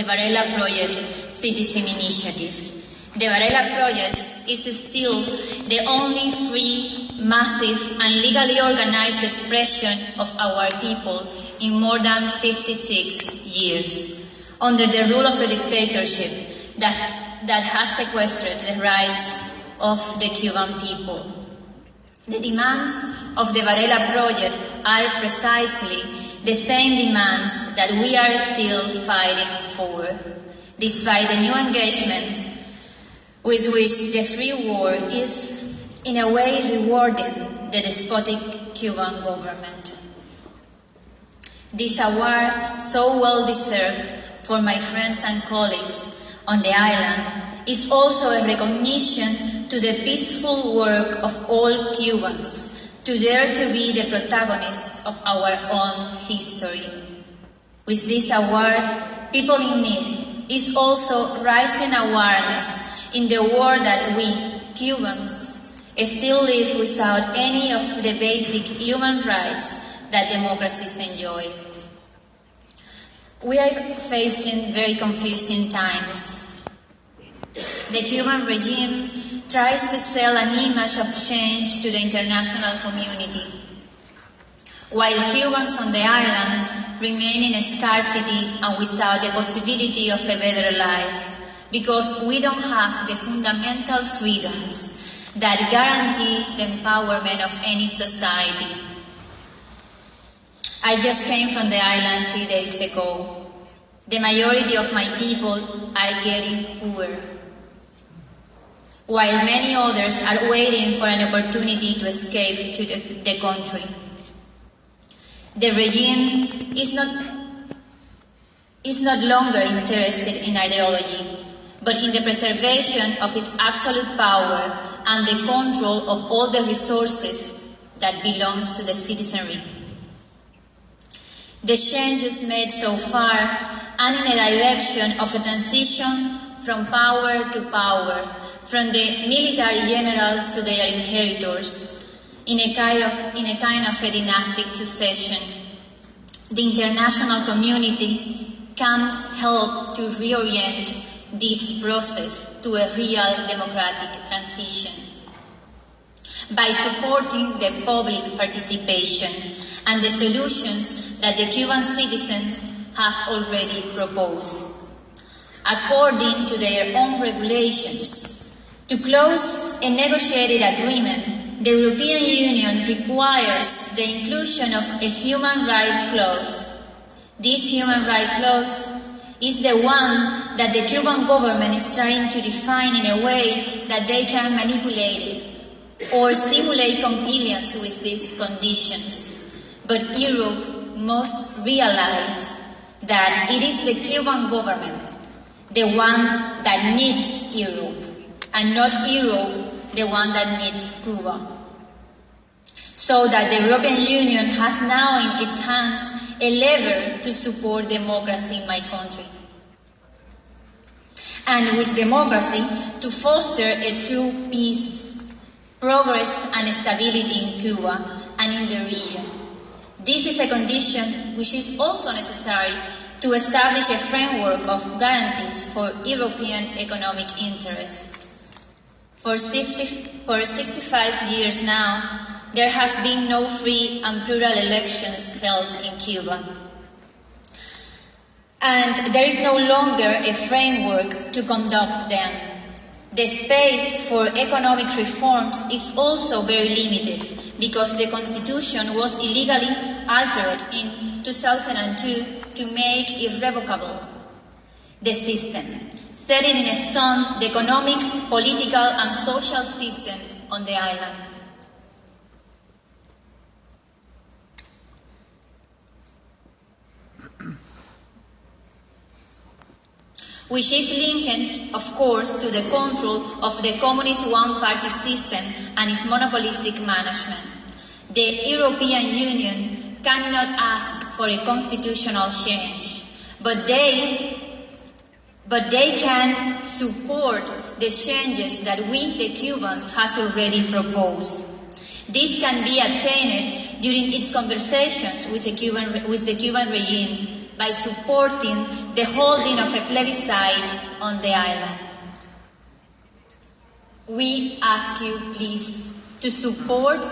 the Varela Project citizen initiative. The Varela Project is still the only free, massive, and legally organized expression of our people in more than 56 years, under the rule of a dictatorship that has sequestered the rights of the Cuban people. The demands of the Varela Project are precisely the same demands that we are still fighting for, despite the new engagement with which the free world is, in a way, rewarding the despotic Cuban government. This award, so well deserved for my friends and colleagues on the island, is also a recognition to the peaceful work of all Cubans to dare to be the protagonists of our own history. With this award, people in need is also raising awareness in the world that we, Cubans, still live without any of the basic human rights that democracies enjoy. We are facing very confusing times. The Cuban regime tries to sell an image of change to the international community, while Cubans on the island remain in scarcity and without the possibility of a better life, because we don't have the fundamental freedoms that guarantee the empowerment of any society. I just came from the island 3 days ago. The majority of my people are getting poorer, while many others are waiting for an opportunity to escape to the country. The regime is not longer interested in ideology, but in the preservation of its absolute power and the control of all the resources that belongs to the citizenry. The changes made so far are in a direction of a transition from power to power, from the military generals to their inheritors, in a kind of a dynastic succession. The international community can help to reorient this process to a real democratic transition by supporting the public participation and the solutions that the Cuban citizens have already proposed, according to their own regulations. To close a negotiated agreement, the European Union requires the inclusion of a human rights clause. This human rights clause is the one that the Cuban government is trying to define in a way that they can manipulate it or simulate compliance with these conditions. But Europe must realize that it is the Cuban government, the one that needs Europe, and not Europe, the one that needs Cuba. So that the European Union has now in its hands a lever to support democracy in my country. And with democracy, to foster a true peace, progress and stability in Cuba and in the region. This is a condition which is also necessary to establish a framework of guarantees for European economic interest. For 65 years now, there have been no free and plural elections held in Cuba. And there is no longer a framework to conduct them. The space for economic reforms is also very limited because the Constitution was illegally altered in 2002 to make irrevocable the system, setting in stone the economic, political and social system on the island. Which is linked, of course, to the control of the communist one-party system and its monopolistic management. The European Union cannot ask for a constitutional change, but they can support the changes that we, the Cubans, has already proposed. This can be attained during its conversations with the Cuban regime, by supporting the holding of a plebiscite on the island. We ask you, please, to support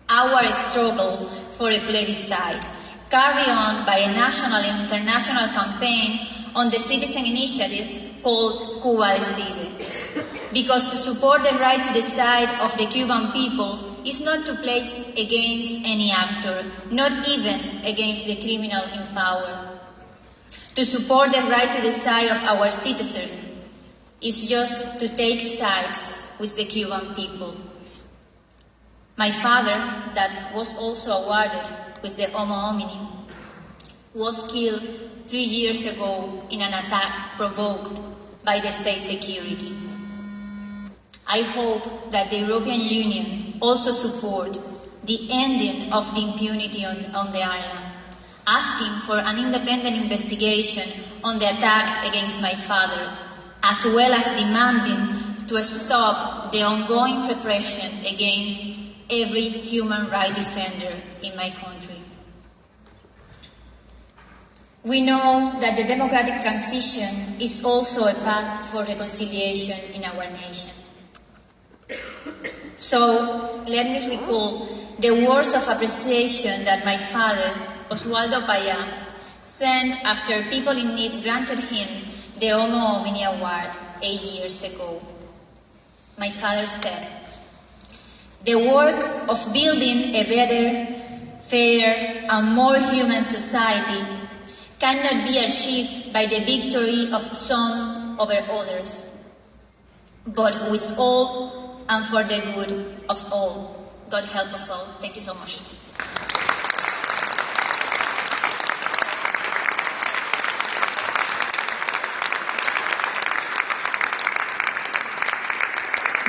our struggle for a plebiscite, carried on by a national and international campaign on the citizen initiative called Cuba Decide. Because to support the right to decide of the Cuban people is not to place against any actor, not even against the criminal in power. To support the right to decide of our citizens is just to take sides with the Cuban people. My father, that was also awarded with the Homo Hominis, was killed 3 years ago in an attack provoked by the state security. I hope that the European Union also support the ending of the impunity on the island, asking for an independent investigation on the attack against my father, as well as demanding to stop the ongoing repression against every human rights defender in my country. We know that the democratic transition is also a path for reconciliation in our nation. So, let me recall the words of appreciation that my father, Oswaldo Payá, sent after people in need granted him the Homo Hominis Award 8 years ago. My father said, "The work of building a better, fairer, and more human society cannot be achieved by the victory of some over others, but with all and for the good of all. God help us all." Thank you so much.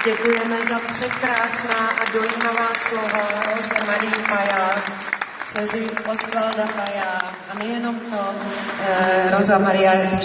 Děkujeme za překrásná a dojímavá slova Roze Marii Payá, dceři Osvalda Payá. A nejenom to, Rosa Maria je